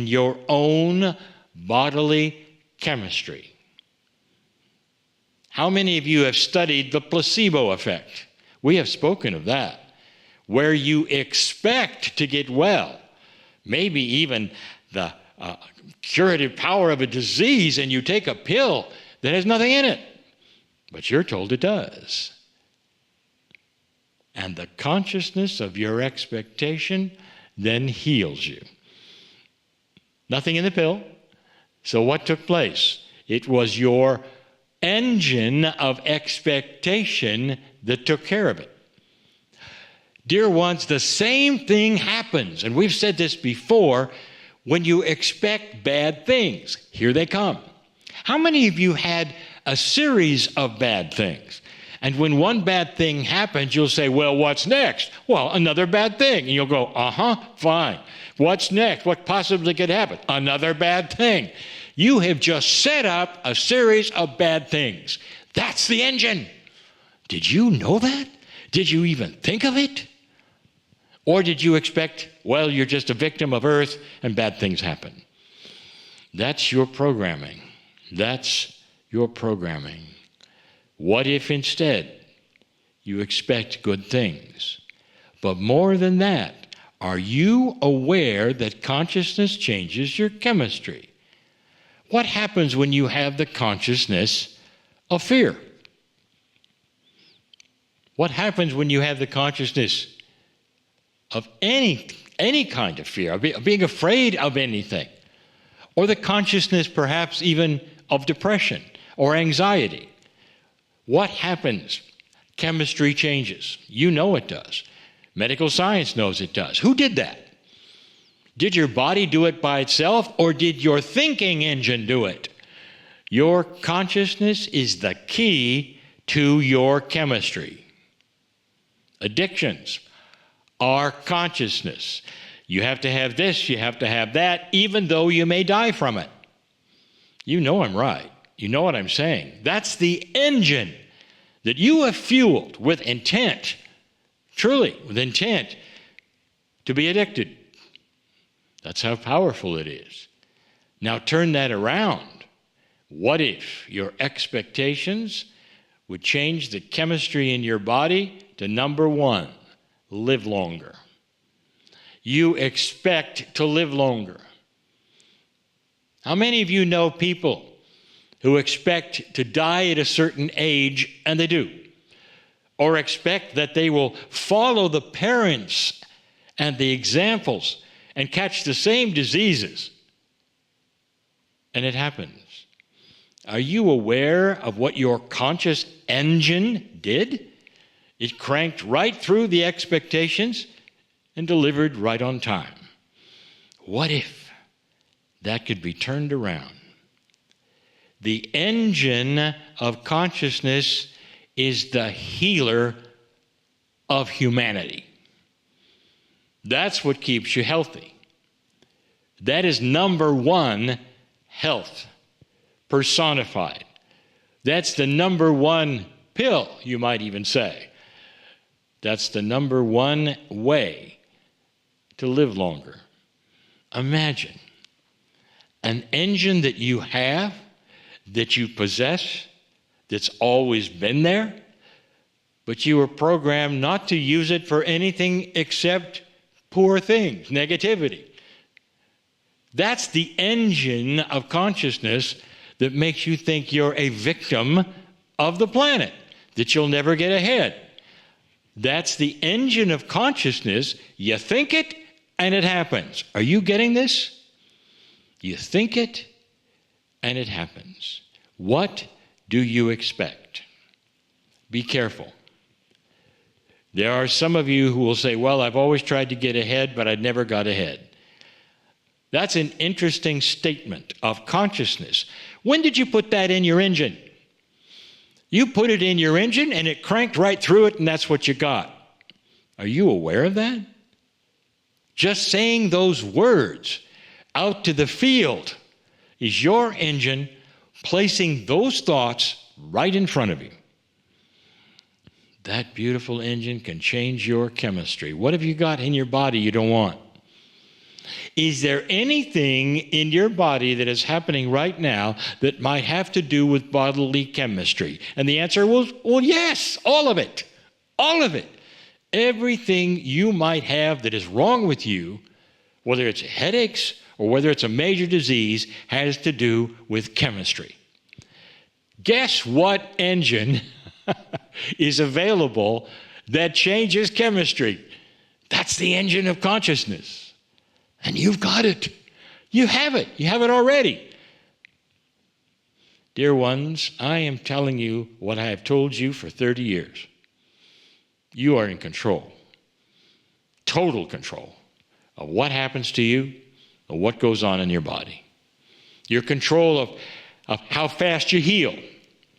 your own bodily chemistry. How many of you have studied the placebo effect? We have spoken of that, where you expect to get well, maybe even the curative power of a disease, and you take a pill that has nothing in it, but you're told it does. And the consciousness of your expectation then heals you. Nothing in the pill. So what took place? It was your engine of expectation that took care of it. Dear ones, the same thing happens, and we've said this before, when you expect bad things. Here they come. How many of you had a series of bad things? And when one bad thing happens, you'll say, well, what's next? Well, another bad thing. And you'll go, fine. What's next? What possibly could happen? Another bad thing. You have just set up a series of bad things. That's the engine. Did you know that? Did you even think of it? Or did you expect, well, you're just a victim of earth and bad things happen? That's your programming. That's your programming. What if instead you expect good things? But more than that, are you aware that consciousness changes your chemistry? What happens when you have the consciousness of fear? What happens when you have the consciousness of any kind of fear, of being afraid of anything? Or the consciousness perhaps even of depression or anxiety? What happens? Chemistry changes. You know it does. Medical science knows it does. Who did that? Did your body do it by itself, or did your thinking engine do it? Your consciousness is the key to your chemistry. Addictions are consciousness. You have to have this, you have to have that, even though you may die from it. You know I'm right. You know what I'm saying. That's the engine that you have fueled with intent, truly with intent, to be addicted. That's how powerful it is. Now turn that around. What if your expectations would change the chemistry in your body to number one, live longer? You expect to live longer. How many of you know people who expect to die at a certain age, and they do? Or expect that they will follow the parents and the examples and catch the same diseases, and it happens. Are you aware of what your conscious engine did? It cranked right through the expectations and delivered right on time. What if that could be turned around? The engine of consciousness is the healer of humanity. That's what keeps you healthy. That is number one, health personified. That's the number one pill, you might even say. That's the number one way to live longer. Imagine an engine that you have, that you possess, that's always been there, but you were programmed not to use it for anything except poor things, negativity. That's the engine of consciousness that makes you think you're a victim of the planet, that you'll never get ahead. That's the engine of consciousness. You think it, and it happens. Are you getting this? You think it, and it happens. What do you expect? Be careful. There are some of you who will say, well, I've always tried to get ahead, but I never got ahead. That's an interesting statement of consciousness. When did you put that in your engine? You put it in your engine, and it cranked right through it, and that's what you got. Are you aware of that? Just saying those words out to the field is your engine placing those thoughts right in front of you. That beautiful engine can change your chemistry. What have you got in your body you don't want? Is there anything in your body that is happening right now that might have to do with bodily chemistry? And the answer was, well, yes, all of it. All of it. Everything you might have that is wrong with you, whether it's headaches or whether it's a major disease, has to do with chemistry. Guess what engine is available that changes chemistry? That's the engine of consciousness. And you've got it. You have it. You have it already. Dear ones, I am telling you what I have told you for 30 years. You are in control, total control of what happens to you and what goes on in your body. You're in control of how fast you heal,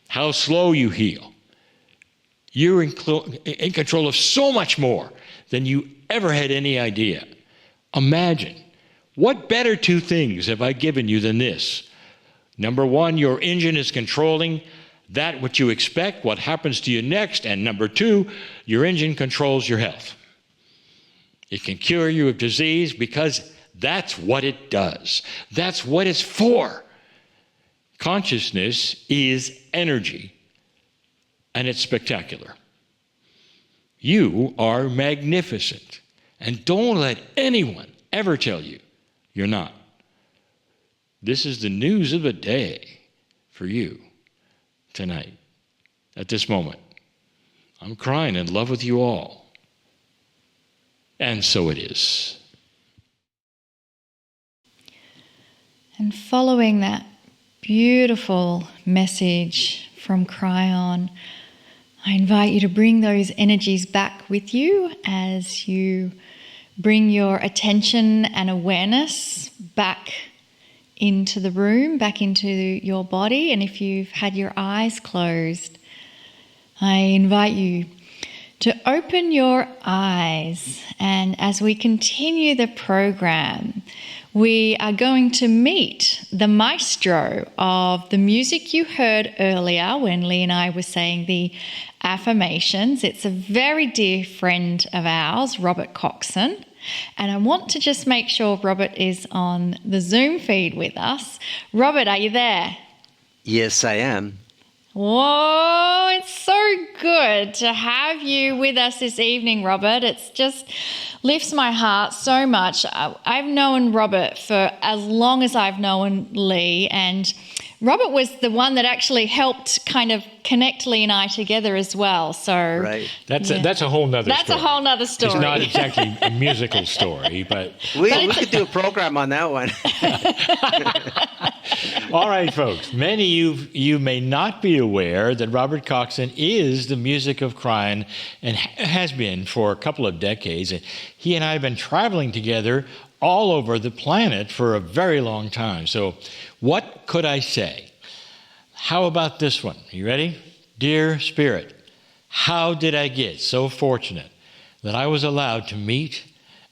how slow you heal. You're in control of so much more than you ever had any idea. Imagine, what better two things have I given you than this? Number one, your engine is controlling that what you expect, what happens to you next. And number two, your engine controls your health. It can cure you of disease because that's what it does. That's what it's for. Consciousness is energy, and it's spectacular. You are magnificent. And don't let anyone ever tell you you're not. This is the news of the day for you tonight, at this moment. I'm crying in love with you all. And so it is. And following that beautiful message from Kryon, I invite you to bring those energies back with you as you bring your attention and awareness back into the room, back into your body. And if you've had your eyes closed, I invite you to open your eyes. And as we continue the program, we are going to meet the maestro of the music you heard earlier when Lee and I were saying the affirmations. It's a very dear friend of ours, Robert Coxon. And I want to just make sure Robert is on the Zoom feed with us. Robert, are you there? Yes, I am. Whoa, it's so good to have you with us this evening, Robert. It's just lifts my heart so much. I've known Robert for as long as I've known Lee, and Robert was the one that actually helped kind of connect Lee and I together as well. So right. That's a whole nother story. That's a whole nother story. It's not exactly a musical story, but... We could do a program on that one. All right, folks. Many of you may not be aware that Robert Coxon is the music of Kryon and has been for a couple of decades. He and I have been traveling together all over the planet for a very long time. So what could I say? How about this one? You ready? Dear Spirit, how did I get so fortunate that I was allowed to meet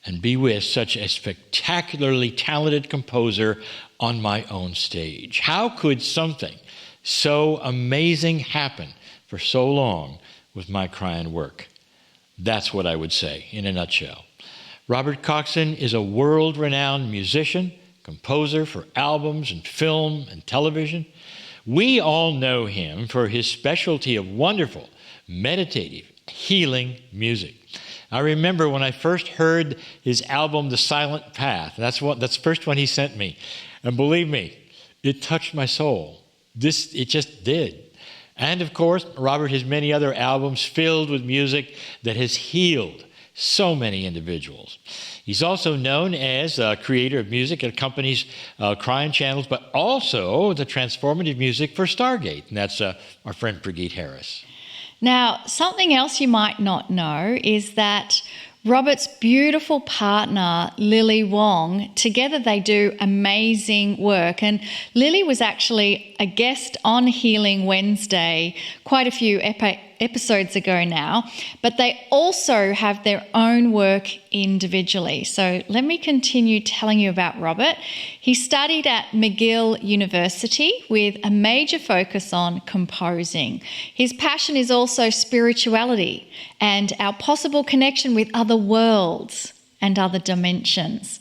and be with such a spectacularly talented composer on my own stage? How could something so amazing happen for so long with my Kryon work? That's what I would say in a nutshell. Robert Coxon is a world-renowned musician, composer for albums and film and television. We all know him for his specialty of wonderful, meditative, healing music. I remember when I first heard his album, The Silent Path. That's the first one he sent me. And believe me, it touched my soul. It just did. And of course, Robert has many other albums filled with music that has healed so many individuals. He's also known as a creator of music that accompanies Kryon channels, but also the transformative music for Stargate. And that's our friend Brigitte Harris. Now, something else you might not know is that Robert's beautiful partner, Lily Wong, together they do amazing work. And Lily was actually a guest on Healing Wednesday quite a few episodes ago now, but they also have their own work individually. So let me continue telling you about Robert. He studied at McGill University with a major focus on composing. His passion is also spirituality and our possible connection with other worlds and other dimensions.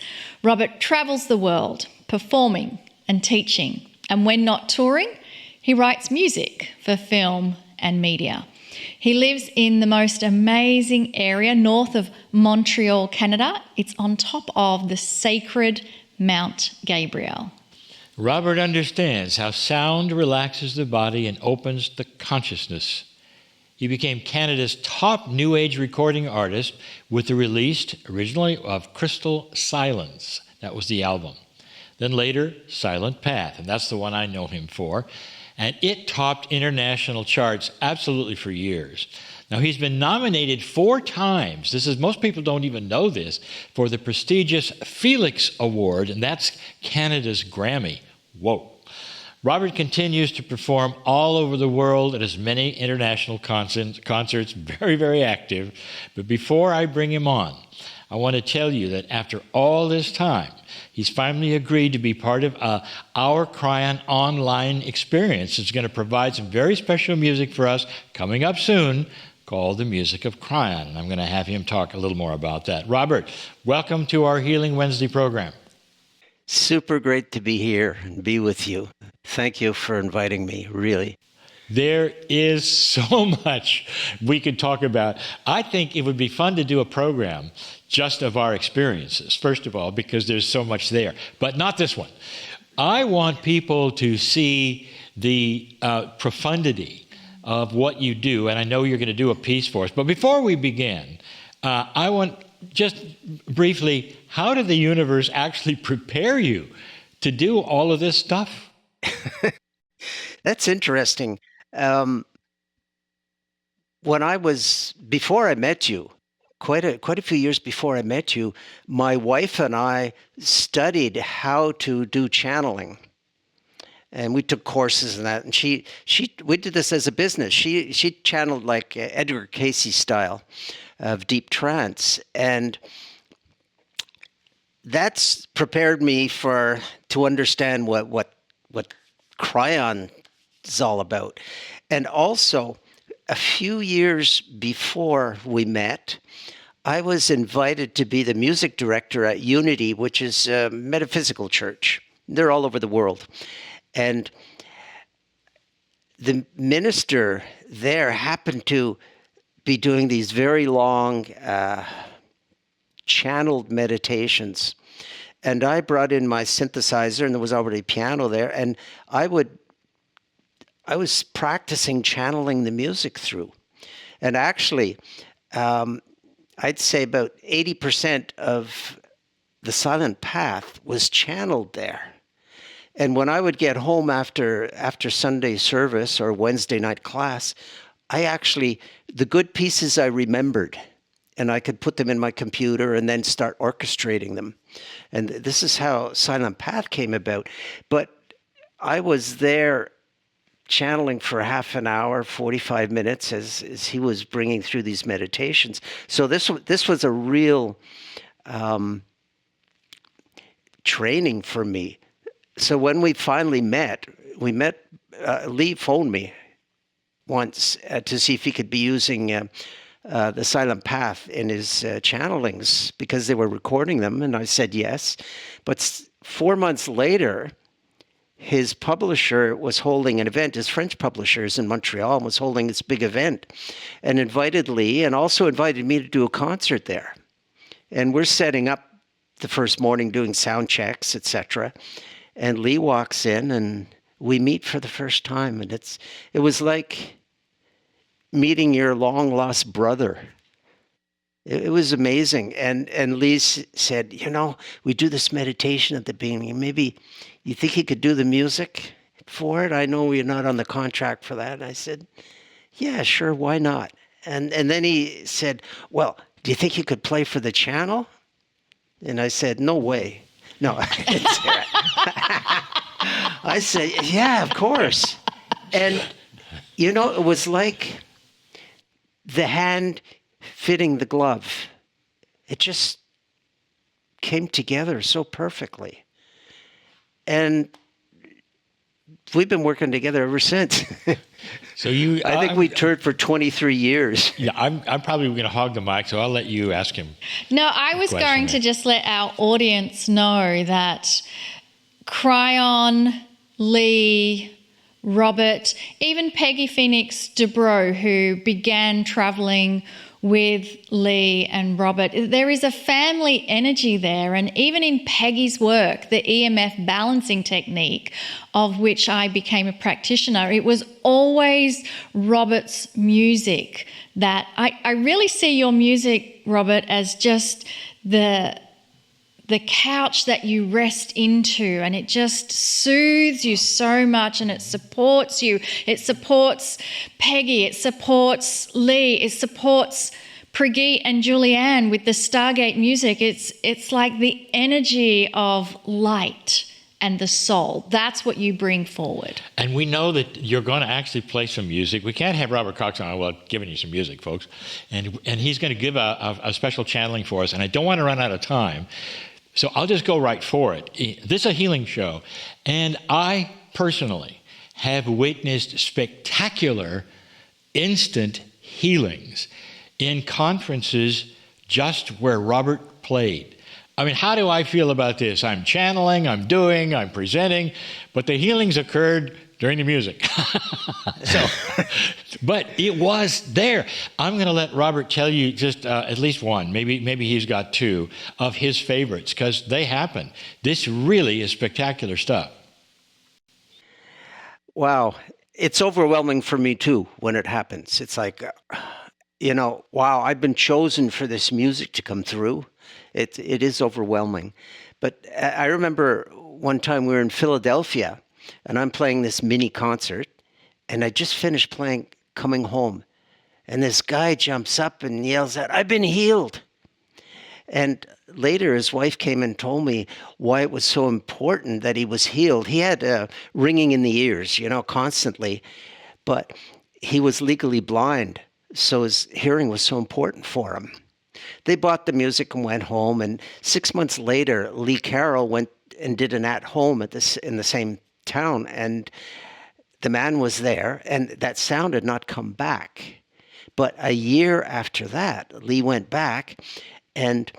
Robert travels the world, performing and teaching. And when not touring, he writes music for film and media. He lives in the most amazing area north of Montreal, Canada. It's on top of the sacred Mount Gabriel. Robert understands how sound relaxes the body and opens the consciousness. He became Canada's top New Age recording artist with the release originally of Crystal Silence. That was the album. Then later, Silent Path, and that's the one I know him for. And it topped international charts absolutely for years. Now, he's been nominated 4 times. Most people don't even know this, for the prestigious Felix Award, and that's Canada's Grammy. Whoa. Robert continues to perform all over the world at as many international concerts, very, very active. But before I bring him on, I want to tell you that after all this time, he's finally agreed to be part of our Kryon online experience. It's going to provide some very special music for us coming up soon called The Music of Kryon. And I'm going to have him talk a little more about that. Robert, welcome to our Healing Wednesday program. Super great to be here and be with you. Thank you for inviting me, really. There is so much we could talk about. I think it would be fun to do a program just of our experiences, first of all, because there's so much there, but not this one. I want people to see the profundity of what you do, and I know you're going to do a piece for us. But before we begin, I want just briefly, how did the universe actually prepare you to do all of this stuff? That's interesting. Before I met you, quite a few years before I met you, my wife and I studied how to do channeling. And we took courses in that. And we did this as a business. She channeled like Edgar Cayce style of deep trance. And that's prepared me to understand what Kryon is all about. And also, a few years before we met, I was invited to be the music director at Unity, which is a metaphysical church. They're all over the world. And the minister there happened to be doing these very long channeled meditations. And I brought in my synthesizer, and there was already piano there, and I was practicing channeling the music through. And actually, I'd say about 80% of the Silent Path was channeled there. And when I would get home after Sunday service or Wednesday night class, the good pieces I remembered, and I could put them in my computer and then start orchestrating them. And this is how Silent Path came about. But I was there channeling for half an hour, 45 minutes as he was bringing through these meditations. So this was a real training for me. So when we finally met, Lee phoned me once to see if he could be using the Silent Path in his channelings because they were recording them, and I said yes. But 4 months later, his publisher was holding an event. His French publisher is in Montreal and was holding this big event and invited Lee and also invited me to do a concert there. And we're setting up the first morning doing sound checks, etc. And Lee walks in and we meet for the first time. And it was like meeting your long-lost brother. It was amazing. And Lee said, we do this meditation at the beginning. Maybe you think you could do the music for it? I know you're not on the contract for that. And I said, yeah, sure, why not? And then he said, well, do you think you could play for the channel? And I said, no way. No, I didn't say that. I said, yeah, of course. And, it was like the hand fitting the glove. It just came together so perfectly. And we've been working together ever since. So you, I think we toured for 23 years. Yeah, I'm probably going to hog the mic, so I'll let you ask him. No, I was going to just let our audience know that Kryon, Lee, Robert, even Peggy Phoenix Dubrow, who began traveling with Lee and Robert, there is a family energy there. And even in Peggy's work, the EMF balancing technique, of which I became a practitioner, it was always Robert's music that I really see your music, Robert, as just the couch that you rest into, and it just soothes you so much, and it supports you. It supports Peggy, it supports Lee, it supports Prageet and Julianne with the Stargate music. It's like the energy of light and the soul. That's what you bring forward. And we know that you're going to actually play some music. We can't have Robert Cox on without giving you some music, folks. And he's going to give a special channeling for us, and I don't want to run out of time. So I'll just go right for it. This is a healing show, and I personally have witnessed spectacular instant healings in conferences just where Robert played. I mean, how do I feel about this? I'm channeling, I'm presenting, but the healings occurred during the music. But it was there. I'm going to let Robert tell you just at least one, maybe he's got two of his favorites, because they happen. This really is spectacular stuff. Wow. It's overwhelming for me too when it happens. It's like, wow, I've been chosen for this music to come through. It is overwhelming. But I remember one time we were in Philadelphia, and I'm playing this mini concert, and I just finished playing Coming Home. And this guy jumps up and yells out, "I've been healed." And later his wife came and told me why it was so important that he was healed. He had ringing in the ears, constantly, but he was legally blind, so his hearing was so important for him. They bought the music and went home, and 6 months later, Lee Carroll went and did an at-home in the same town, and the man was there, and that sound had not come back. But a year after that, Lee went back, and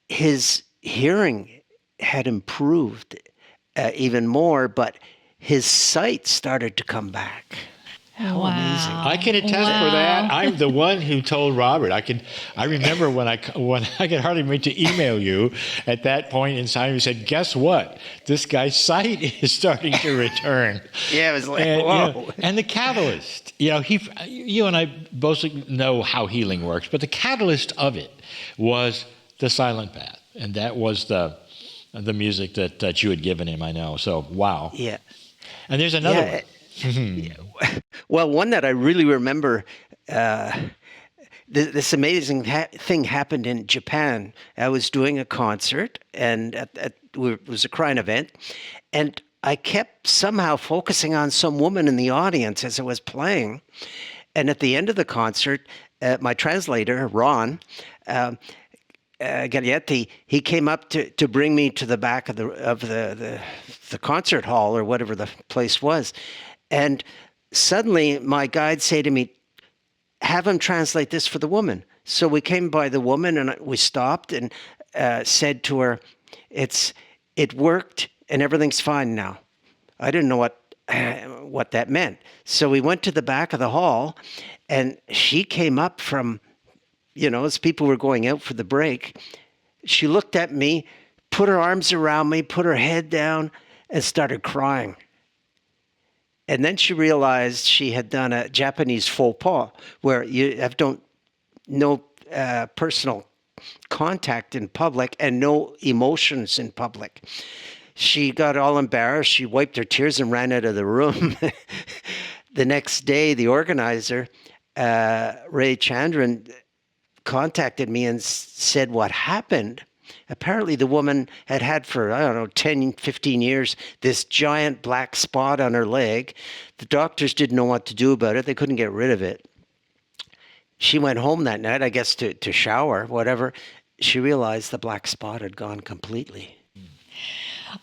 his hearing had improved even more, but his sight started to come back. How amazing. I can attest for that. I'm the one who told Robert. I remember when I could hardly wait to email you at that point in time. You said, "Guess what? This guy's sight is starting to return." Yeah, it was like, whoa. And the catalyst, you and I both know how healing works, but the catalyst of it was the silent path. And that was the music that you had given him, I know. So, wow. Yeah. And there's another one. Well, one that I really remember, this amazing thing happened in Japan. I was doing a concert, and it was a Kryon event, and I kept somehow focusing on some woman in the audience as I was playing. And at the end of the concert, my translator, Ron, Gaglietti, he came up to bring me to the back of the concert hall, or whatever the place was. And suddenly my guide said to me, "Have him translate this for the woman." So we came by the woman, and we stopped and said to her, it worked and everything's fine now. I didn't know what that meant. So we went to the back of the hall, and she came up from, as people were going out for the break. She looked at me, put her arms around me, put her head down, and started crying. And then she realized she had done a Japanese faux pas, where you have no personal contact in public and no emotions in public. She got all embarrassed. She wiped her tears and ran out of the room. The next day, the organizer, Ray Chandran, contacted me and said what happened. Apparently the woman had for, 10, 15 years, this giant black spot on her leg. The doctors didn't know what to do about it. They couldn't get rid of it. She went home that night, I guess, to shower, whatever. She realized the black spot had gone completely.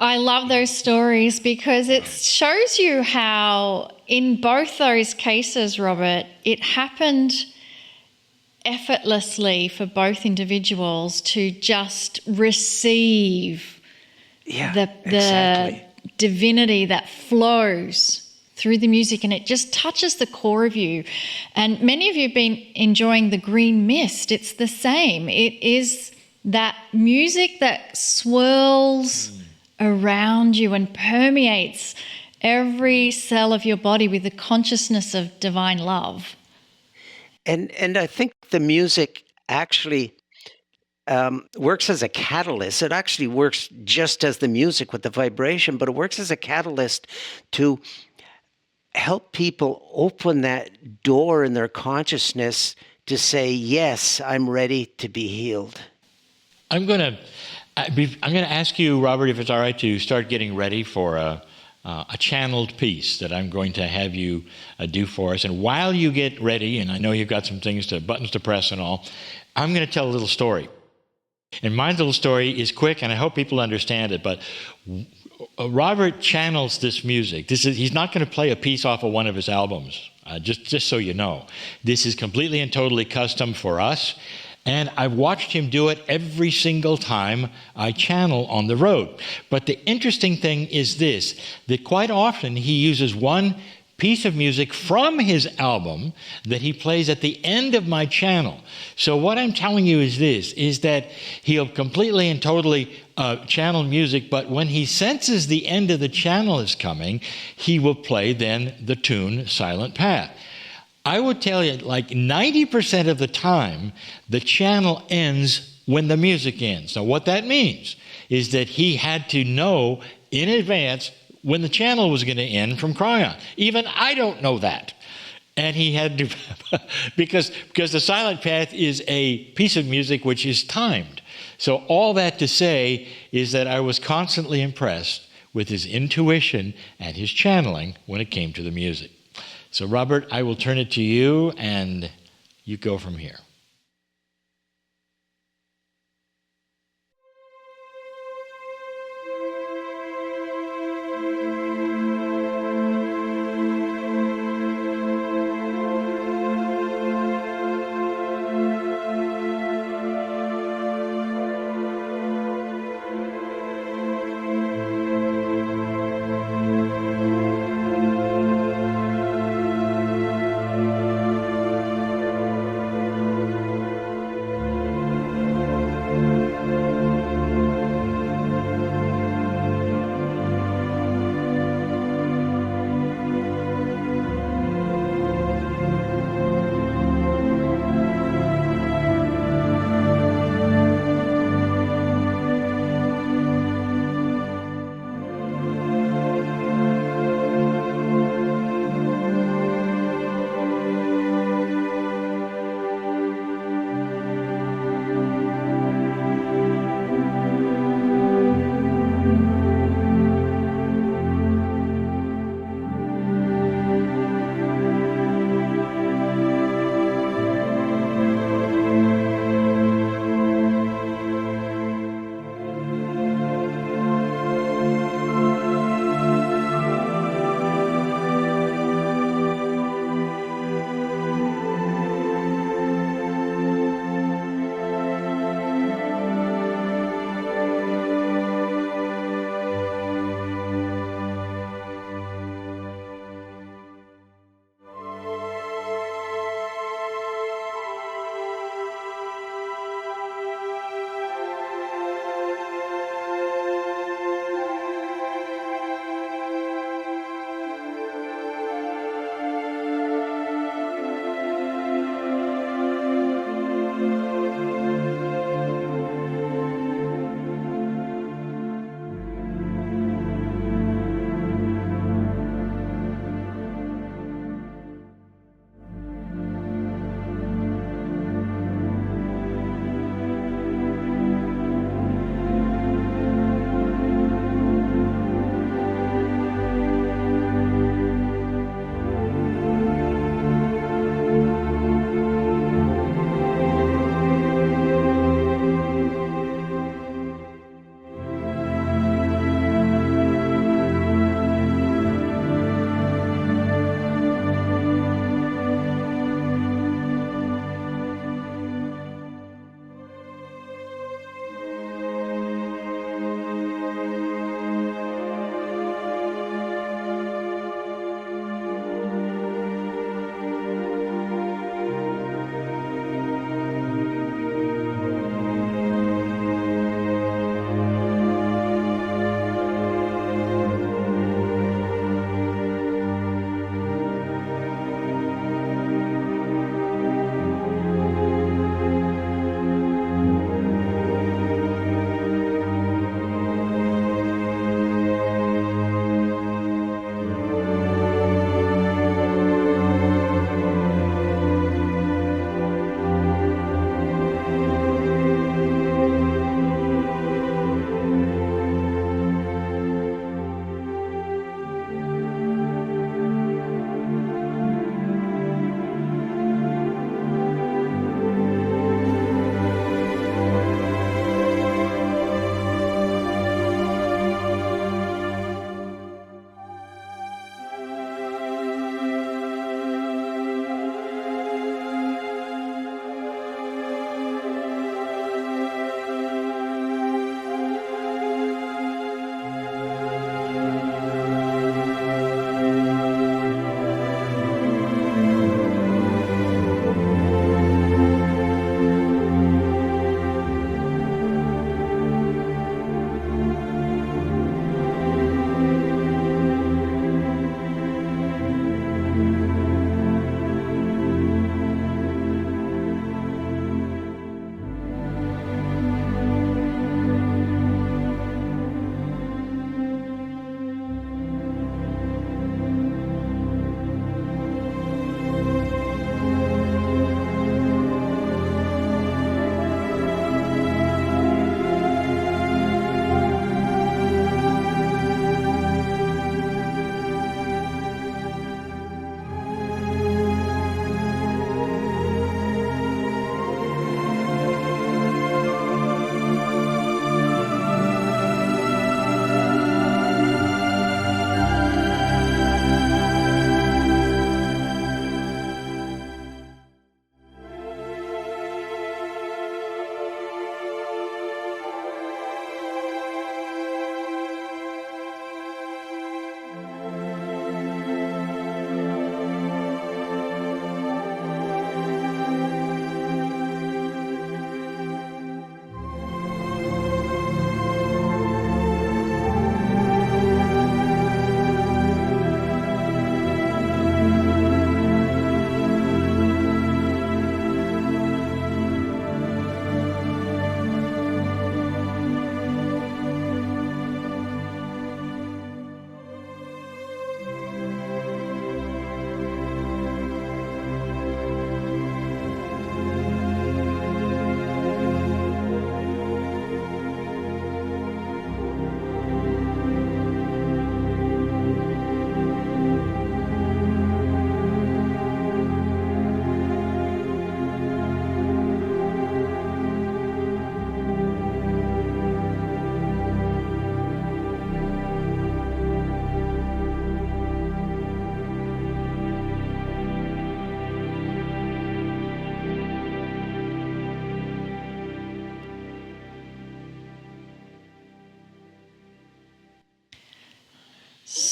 I love those stories because it shows you how, in both those cases, Robert, it happened effortlessly for both individuals to just receive the exactly. divinity that flows through the music, and it just touches the core of you. And many of you have been enjoying the green mist. It's the same. It is that music that swirls around you and permeates every cell of your body with the consciousness of divine love. And I think the music actually works as a catalyst. It actually works just as the music with the vibration, but it works as a catalyst to help people open that door in their consciousness to say, yes, I'm ready to be healed. I'm going to ask you, Robert, if it's all right, to start getting ready for a channeled piece that I'm going to have you do for us. And while you get ready, and I know you've got some buttons to press and all, I'm going to tell a little story. And my little story is quick, and I hope people understand it, but Robert channels this music. He's not going to play a piece off of one of his albums, just so you know. This is completely and totally custom for us, and I've watched him do it every single time I channel on the road. But the interesting thing is this, that quite often he uses one piece of music from his album that he plays at the end of my channel. So what I'm telling you is this, is that he'll completely and totally channel music, but when he senses the end of the channel is coming, he will play then the tune Silent Path. I would tell you, like 90% of the time, the channel ends when the music ends. Now what that means is that he had to know in advance when the channel was going to end from Kryon. Even I don't know that. And he had to, because the Silent Path is a piece of music which is timed. So all that to say is that I was constantly impressed with his intuition and his channeling when it came to the music. So Robert, I will turn it to you, and you go from here.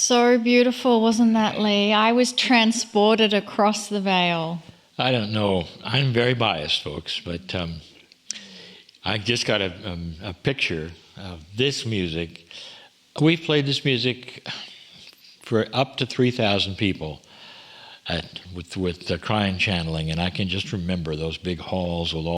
So beautiful, wasn't that, Lee? I was transported across the veil. I don't know. I'm very biased, folks, but I just got a picture of this music. We've played this music for up to 3,000 people with the Kryon channeling, and I can just remember those big halls with all